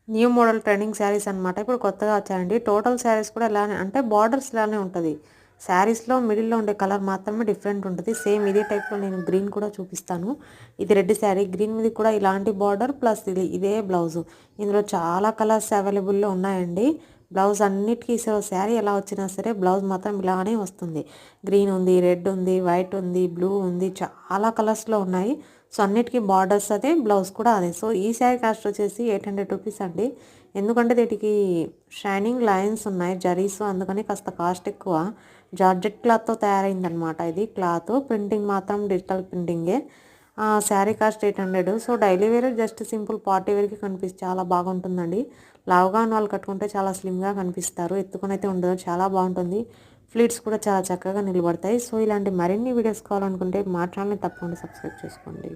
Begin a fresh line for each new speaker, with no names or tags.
New model trending saris అనమాట. ఇప్పుడు కొత్తగా వచ్చాయండి. టోటల్ శారీస్ కూడా ఇలానే అంటే బార్డర్స్ ఇలానే ఉంటుంది. శారీస్లో మిడిల్లో ఉండే కలర్ మాత్రమే డిఫరెంట్ ఉంటుంది. సేమ్ ఇదే టైప్లో నేను గ్రీన్ కూడా చూపిస్తాను. ఇది రెడ్ శారీ, గ్రీన్ మీద కూడా ఇలాంటి బార్డర్ ప్లస్ ఇదే బ్లౌజు. ఇందులో చాలా కలర్స్ అవైలబుల్లో ఉన్నాయండి. బ్లౌజ్ అన్నిటికీ శారీ ఎలా వచ్చినా సరే బ్లౌజ్ మాత్రం ఇలానే వస్తుంది. గ్రీన్ ఉంది, రెడ్ ఉంది, వైట్ ఉంది, బ్లూ ఉంది, చాలా కలర్స్లో ఉన్నాయి. సో అన్నిటికీ బార్డర్స్ అదే, బ్లౌజ్ కూడా అదే. సో ఈ శారీ కాస్ట్ వచ్చేసి 800 రూపీస్ అండి. ఎందుకంటే వీటికి షైనింగ్ లైన్స్ ఉన్నాయి జరీస్, అందుకని కాస్త కాస్ట్ ఎక్కువ. జార్జెట్ క్లాత్తో తయారైందనమాట ఇది క్లాత్. ప్రింటింగ్ మాత్రం డిజిటల్ ప్రింటింగే. Sari cost 800. So daily wear just simple party వేర్కి చాలా బాగుంటుందండి. లావుగా ఉన్న వాళ్ళు కట్టుకుంటే చాలా స్లిమ్గా కనిపిస్తారు. ఎత్తుకొని అయితే ఉండదు, చాలా బాగుంటుంది. ఫ్లీట్స్ కూడా చాలా చక్కగా నిలబడతాయి. సో ఇలాంటి మరిన్ని వీడియోస్ కావాలనుకుంటే మా ఛానల్ని తప్పకుండా సబ్స్క్రైబ్ చేసుకోండి.